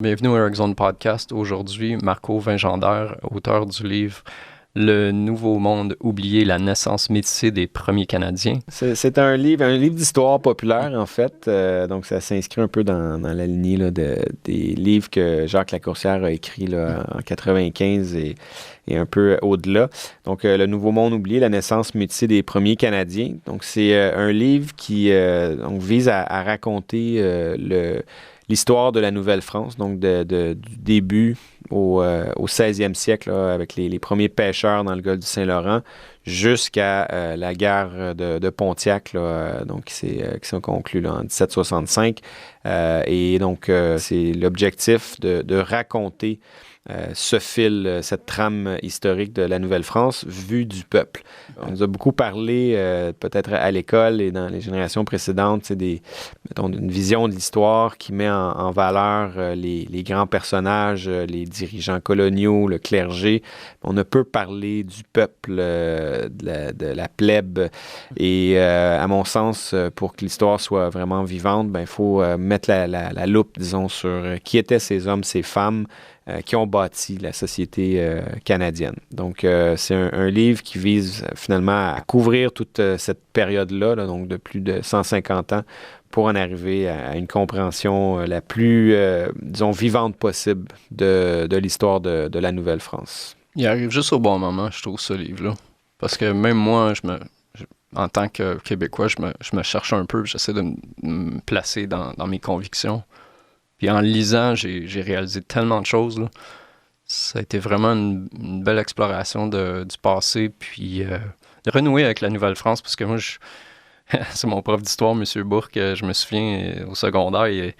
Bienvenue au Eric Zone Podcast. Aujourd'hui, Marco Vingendaire, auteur du livre Le Nouveau Monde oublié, la naissance métissée des premiers Canadiens. C'est un livre d'histoire populaire, en fait. Donc, ça s'inscrit un peu dans la lignée là, des livres que Jacques Lacourcière a écrits là, en 95 et un peu au-delà. Donc, Le Nouveau Monde oublié, la naissance métissée des premiers Canadiens. Donc, c'est un livre qui vise à raconter l'histoire de la Nouvelle-France, donc du début au 16e siècle, là, avec les premiers pêcheurs dans le golfe du Saint-Laurent, jusqu'à la guerre de Pontiac, là, donc, qui s'est conclue là, en 1765. Et donc, c'est l'objectif de raconter ce fil, cette trame historique de la Nouvelle-France vue du peuple. On nous a beaucoup parlé, peut-être à l'école et dans les générations précédentes, mettons, d'une vision de l'histoire qui met en valeur les grands personnages, les dirigeants coloniaux, le clergé. On ne peut parler du peuple, de la plèbe. Et à mon sens, pour que l'histoire soit vraiment vivante, il faut mettre la loupe, disons, sur qui étaient ces hommes, ces femmes, qui ont bâti la société canadienne. Donc, c'est un livre qui vise finalement à couvrir toute cette période-là, là, donc de plus de 150 ans, pour en arriver à une compréhension la plus, disons, vivante possible de l'histoire de la Nouvelle-France. Il arrive juste au bon moment, je trouve, ce livre-là. Parce que même moi, en tant que Québécois, je me cherche un peu, j'essaie de me placer dans mes convictions. Puis en lisant, j'ai réalisé tellement de choses, là. Ça a été vraiment une belle exploration du passé, puis de renouer avec la Nouvelle-France, parce que moi, c'est mon prof d'histoire, M. Bourque, je me souviens, au secondaire,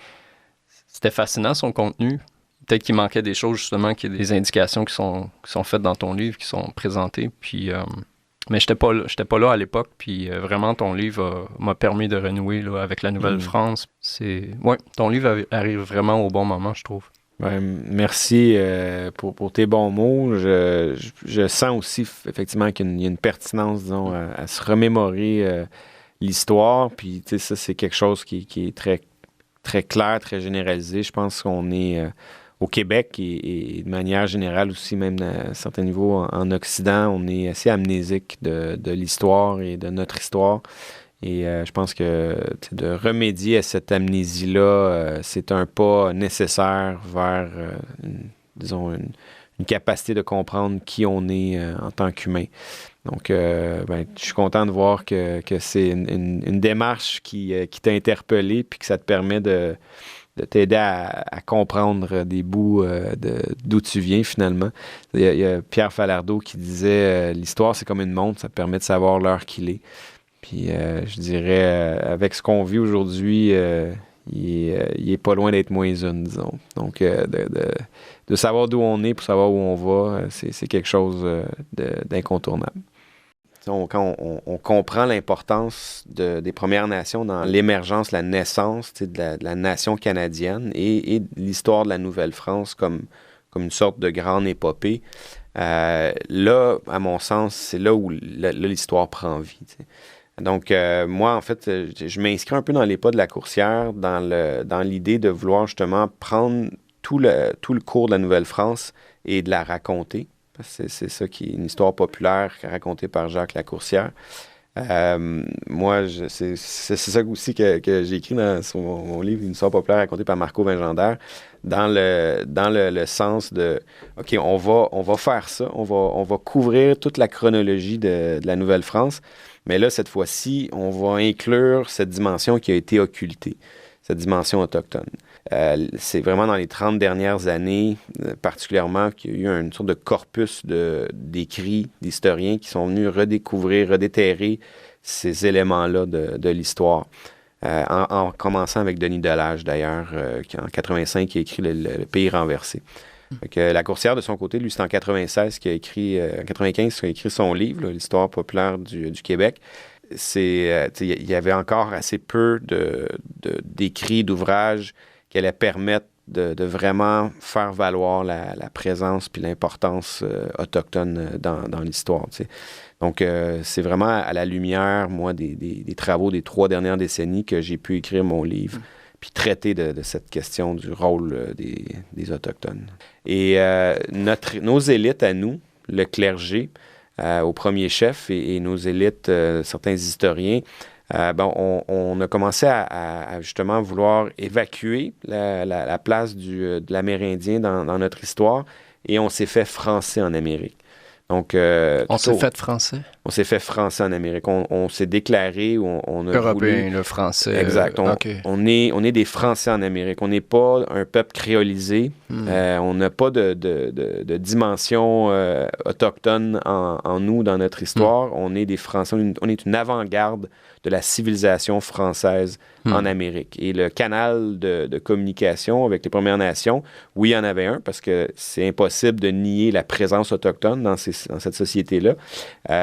c'était fascinant son contenu. Peut-être qu'il manquait des choses, justement, qu'il y a des indications qui sont faites dans ton livre, qui sont présentées, puis... mais j'étais pas là à l'époque, puis vraiment, ton livre m'a permis de renouer là, avec la Nouvelle-France. Ton livre arrive vraiment au bon moment, je trouve. Ouais, merci pour tes bons mots. Je sens aussi, effectivement, qu'il y a une pertinence, disons, à se remémorer l'histoire, puis, tu sais, ça, c'est quelque chose qui est très, très clair, très généralisé. Je pense qu'on est... au Québec et de manière générale aussi, même à certains niveaux en Occident, on est assez amnésique de l'histoire et de notre histoire. Et je pense que de remédier à cette amnésie-là, c'est un pas nécessaire vers, une capacité de comprendre qui on est en tant qu'humain. Donc, je suis content de voir que c'est une démarche qui t'a interpellé puis que ça te permet de t'aider à comprendre des bouts d'où tu viens, finalement. Il y a Pierre Falardeau qui disait l'histoire, c'est comme une montre, ça te permet de savoir l'heure qu'il est. Puis, je dirais, avec ce qu'on vit aujourd'hui, il est pas loin d'être moins une, disons. Donc, de savoir d'où on est pour savoir où on va, c'est quelque chose d'incontournable. Quand on comprend l'importance des Premières Nations dans l'émergence, la naissance de la nation canadienne et l'histoire de la Nouvelle-France comme une sorte de grande épopée, là, à mon sens, c'est là où l'histoire prend vie. T'sais. Donc, moi, en fait, je m'inscris un peu dans les pas de Lacourcière, dans l'idée de vouloir justement prendre tout le cours de la Nouvelle-France et de la raconter. C'est ça qui est une histoire populaire racontée par Jacques Lacourcière. Moi, c'est ça aussi que j'ai écrit sur mon livre, une histoire populaire racontée par Marco Vingendaire, dans le sens de, OK, on va faire ça, on va couvrir toute la chronologie de la Nouvelle-France, mais là, cette fois-ci, on va inclure cette dimension qui a été occultée, cette dimension autochtone. C'est vraiment dans les 30 dernières années, particulièrement, qu'il y a eu une sorte de corpus d'écrits d'historiens qui sont venus redécouvrir, redéterrer ces éléments-là de l'histoire. En commençant avec Denis Delage, d'ailleurs, qui en 85 qui a écrit le Pays renversé. Lacourcière, de son côté, lui, c'est en 96 qui a écrit, en 95 qui a écrit son livre, là, l'histoire populaire du Québec. Il y avait encore assez peu d'écrits, d'ouvrages qui allait permettre de vraiment faire valoir la présence puis l'importance autochtone dans l'histoire. T'sais. Donc, c'est vraiment à la lumière, moi, des travaux des 3 dernières décennies que j'ai pu écrire mon livre. puis traiter de cette question du rôle des Autochtones. Et nos élites à nous, le clergé, au premier chef, et nos élites, certains historiens, on a commencé à justement vouloir évacuer la place de l'Amérindien dans notre histoire, et on s'est fait français en Amérique. Donc, on s'est fait français? On s'est fait français en Amérique. On s'est déclaré, on a Européen, voulu... le français. Exact. On est des Français en Amérique. On n'est pas un peuple créolisé. On n'a pas de dimension autochtone en nous, dans notre histoire. On est des Français. On est une avant-garde de la civilisation française en Amérique. Et le canal de communication avec les Premières Nations, oui, il y en avait un, parce que c'est impossible de nier la présence autochtone dans cette société-là,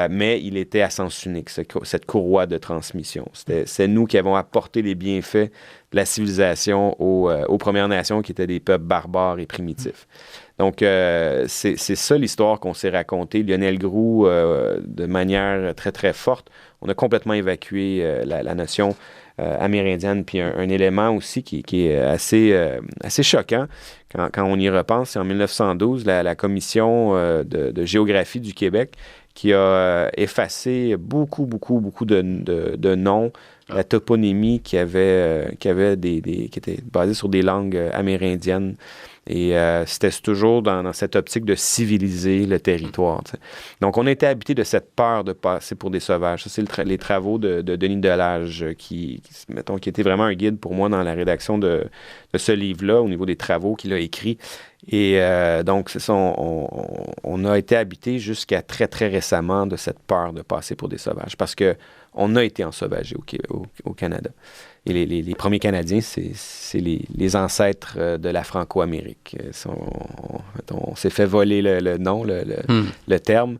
mais il était à sens unique, cette courroie de transmission. C'est nous qui avons apporté les bienfaits de la civilisation aux Premières Nations, qui étaient des peuples barbares et primitifs. Donc, c'est ça l'histoire qu'on s'est racontée. Lionel Groulx, de manière très, très forte, on a complètement évacué la notion amérindienne. Puis un élément aussi qui est assez choquant, quand on y repense, c'est en 1912, la Commission de géographie du Québec qui a effacé beaucoup de noms, la toponymie qui était basée sur des langues amérindiennes. Et c'était toujours dans cette optique de civiliser le territoire. T'sais. Donc, on a été habité de cette peur de passer pour des sauvages. Ça, c'est les travaux de Denis Delage qui était vraiment un guide pour moi dans la rédaction de ce livre-là, au niveau des travaux qu'il a écrits. Et donc, c'est ça, on a été habité jusqu'à très, très récemment de cette peur de passer pour des sauvages, parce qu'on a été ensauvagés au Canada. Et les premiers Canadiens, c'est les ancêtres de la Franco-Amérique. On s'est fait voler le nom, le terme,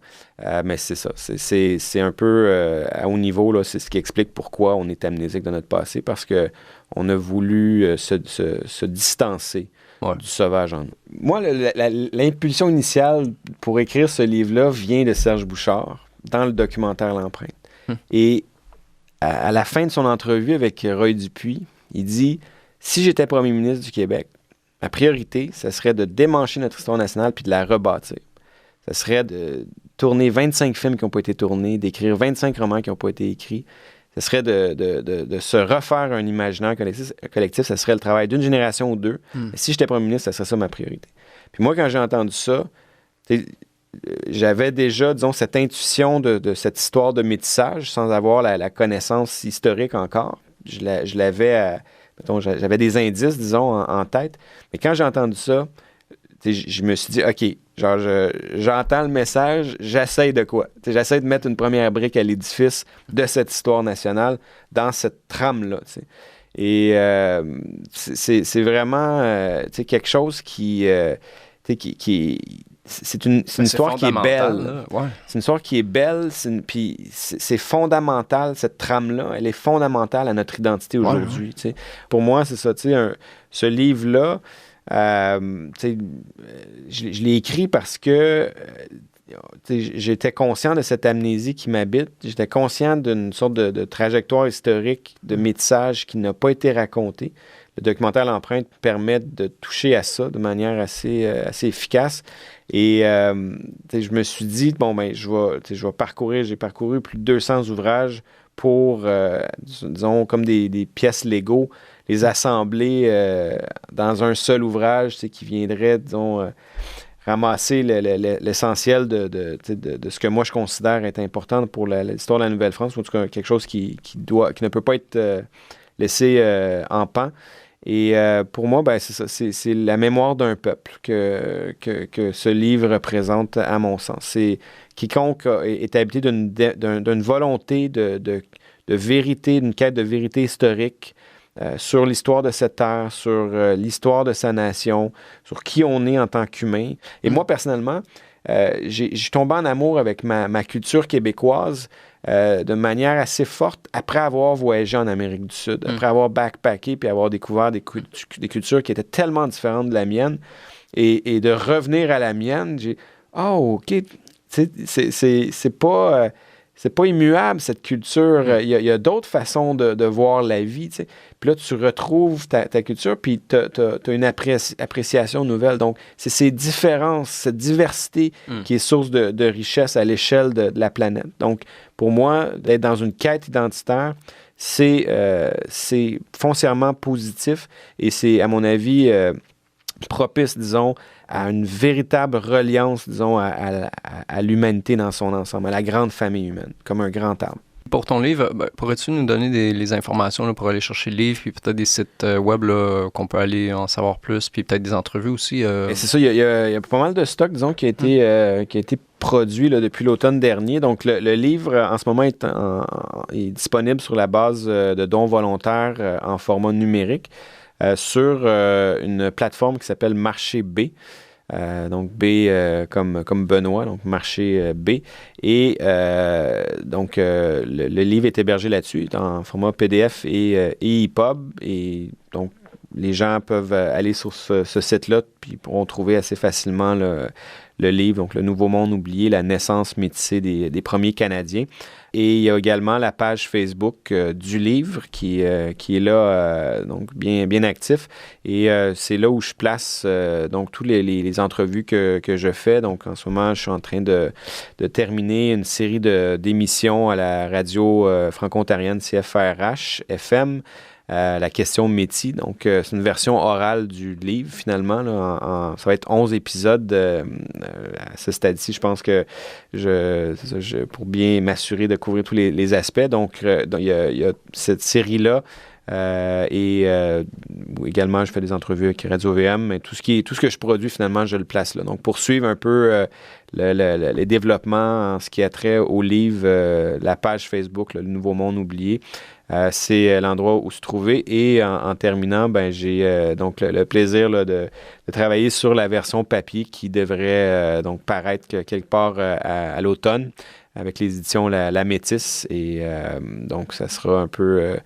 mais c'est ça. C'est un peu à haut niveau, là, c'est ce qui explique pourquoi on est amnésique de notre passé, parce qu'on a voulu se distancer du sauvage en nous. Moi, l'impulsion initiale pour écrire ce livre-là vient de Serge Bouchard, dans le documentaire L'Empreinte. Et à la fin de son entrevue avec Roy Dupuis, il dit « Si j'étais premier ministre du Québec, ma priorité, ce serait de démancher notre histoire nationale puis de la rebâtir. Ce serait de tourner 25 films qui n'ont pas été tournés, d'écrire 25 romans qui n'ont pas été écrits. Ce serait de se refaire un imaginaire collectif. Ce serait le travail d'une génération ou deux. Si j'étais premier ministre, ce serait ça ma priorité. » Puis moi, quand j'ai entendu ça, j'avais déjà, disons, cette intuition de cette histoire de métissage sans avoir la connaissance historique encore. Je l'avais, j'avais des indices, disons, en tête. Mais quand j'ai entendu ça, je me suis dit, OK, genre, j'entends le message, j'essaie de quoi? J'essaie de mettre une première brique à l'édifice de cette histoire nationale dans cette trame-là. Et c'est vraiment quelque chose qui c'est une histoire qui est belle. Ouais. C'est une histoire qui est belle, puis c'est fondamental, cette trame-là, elle est fondamentale à notre identité aujourd'hui. Ouais. Pour moi, c'est ça, ce livre-là, je l'ai écrit parce que j'étais conscient de cette amnésie qui m'habite, j'étais conscient d'une sorte de trajectoire historique de métissage qui n'a pas été racontée. Le documentaire L'Empreinte permet de toucher à ça de manière assez efficace. Et je me suis dit, je vais parcourir, j'ai parcouru plus de 200 ouvrages pour, disons, comme des pièces Lego, les assembler dans un seul ouvrage qui viendrait, disons, ramasser l'essentiel de ce que moi je considère être important pour l'histoire de la Nouvelle-France, ou en tout cas quelque chose qui ne peut pas être laissé en pan. Et pour moi, c'est ça, c'est la mémoire d'un peuple que ce livre représente, à mon sens. C'est quiconque est habité d'une volonté de vérité, d'une quête de vérité historique sur l'histoire de cette terre, sur l'histoire de sa nation, sur qui on est en tant qu'humain. Et moi, personnellement, j'ai tombé en amour avec ma culture québécoise de manière assez forte après avoir voyagé en Amérique du Sud, après avoir backpacké puis avoir découvert des cultures qui étaient tellement différentes de la mienne. Et de revenir à la mienne, j'ai « Oh, OK, c'est pas immuable, cette culture. Il y a d'autres façons de voir la vie. » Puis là, tu retrouves ta culture, puis tu as une appréciation nouvelle. Donc, c'est ces différences, cette diversité qui est source de richesse à l'échelle de la planète. Donc, pour moi, d'être dans une quête identitaire, c'est foncièrement positif et c'est, à mon avis, propice, disons, à une véritable reliance, disons, à l'humanité dans son ensemble, à la grande famille humaine, comme un grand arbre. Pour ton livre, pourrais-tu nous donner les informations là, pour aller chercher le livre, puis peut-être des sites web là, qu'on peut aller en savoir plus, puis peut-être des entrevues aussi? Et c'est ça, il y a pas mal de stock, disons, qui a été produit là, depuis l'automne dernier. Donc, le livre, en ce moment, est disponible sur la base de dons volontaires en format numérique sur une plateforme qui s'appelle Marché B. Donc B comme Benoît, donc Marché B. Et donc le livre est hébergé là-dessus, en format PDF et EPUB. Et donc les gens peuvent aller sur ce site-là, puis pourront trouver assez facilement le livre, donc Le Nouveau Monde oublié, la naissance métissée des premiers Canadiens. Et il y a également la page Facebook du livre qui est là, donc bien actif. Et c'est là où je place donc tous les entrevues que je fais. Donc en ce moment, je suis en train de terminer une série d'émissions à la radio franco-ontarienne CFRH FM. La question Métis. Donc, c'est une version orale du livre, finalement. Là, ça va être 11 épisodes à ce stade-ci. Je pense que pour bien m'assurer de couvrir tous les aspects. Donc, il y a cette série-là. Et également, je fais des entrevues avec Radio VM. Mais tout ce que je produis, finalement, je le place là. Donc, pour suivre un peu les développements en ce qui a trait au livre, la page Facebook, Le Nouveau Monde oublié, c'est l'endroit où se trouver. Et en terminant, j'ai donc le plaisir là, de travailler sur la version papier qui devrait donc paraître quelque part à l'automne avec les éditions La Métisse. Et donc, ça sera un peu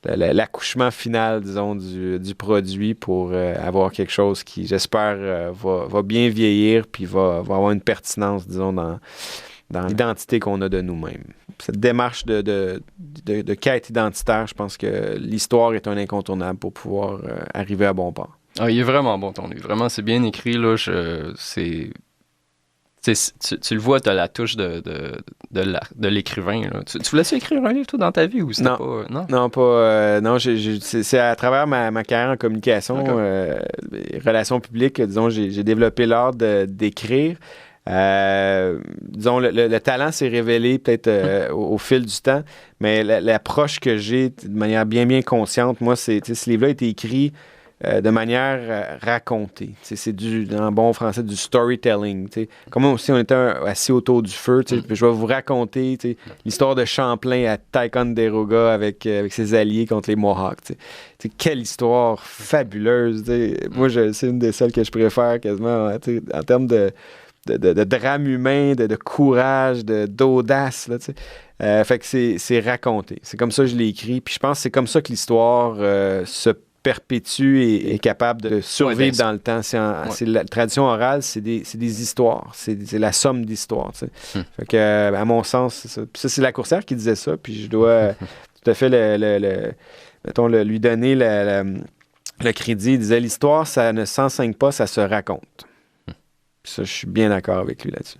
l'accouchement final, disons, du produit pour avoir quelque chose qui, j'espère, va bien vieillir puis va avoir une pertinence, disons, dans l'identité qu'on a de nous-mêmes. Cette démarche de quête identitaire, je pense que l'histoire est un incontournable pour pouvoir arriver à bon port. Ah, il est vraiment bon, ton livre. Vraiment, c'est bien écrit. Là, tu le vois, tu as la touche de l'écrivain. Là. Tu voulais-tu écrire un livre, toi, dans ta vie? Ou c'était pas... Non? Non, pas... non, c'est à travers ma carrière en communication, relations publiques, disons, j'ai développé l'art d'écrire. Disons, le talent s'est révélé peut-être au fil du temps, mais l'approche que j'ai de manière bien consciente, moi, ce livre-là a été écrit de manière racontée. C'est en bon français, du storytelling. Comme si on était assis autour du feu, puis je vais vous raconter l'histoire de Champlain à Ticonderoga avec ses alliés contre les Mohawks. Quelle histoire fabuleuse. Moi, c'est une des celles que je préfère quasiment en termes de drame humain, de courage, d'audace. Fait que c'est raconté. C'est comme ça que je l'ai écrit. Puis je pense que c'est comme ça que l'histoire se perpétue et est capable de survivre dans le temps. C'est la tradition orale, c'est des histoires. C'est la somme d'histoires. Fait que, à mon sens, c'est ça. Puis ça, c'est Lacourcière qui disait ça. Puis je dois tout à fait lui donner le crédit. Il disait, l'histoire, ça ne s'enseigne pas, ça se raconte. Ça, je suis bien d'accord avec lui là-dessus.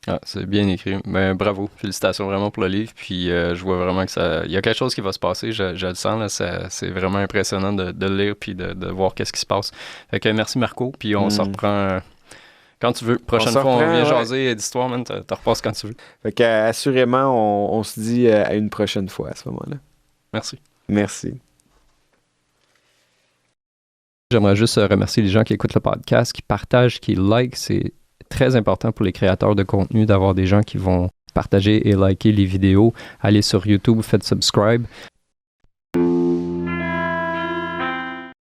Ah, c'est bien écrit. Ben, bravo. Félicitations vraiment pour le livre. Puis je vois vraiment que il y a quelque chose qui va se passer. Je le sens. Là, c'est vraiment impressionnant de le lire puis de voir qu'est-ce qui se passe. Fait que merci Marco. Puis on se reprend quand tu veux. Prochaine fois, on vient jaser d'histoire, man. T'en repasses quand tu veux. Fait que assurément, on se dit à une prochaine fois à ce moment-là. Merci. Merci. J'aimerais juste remercier les gens qui écoutent le podcast, qui partagent, qui likent. C'est très important pour les créateurs de contenu d'avoir des gens qui vont partager et liker les vidéos. Allez sur YouTube, faites subscribe.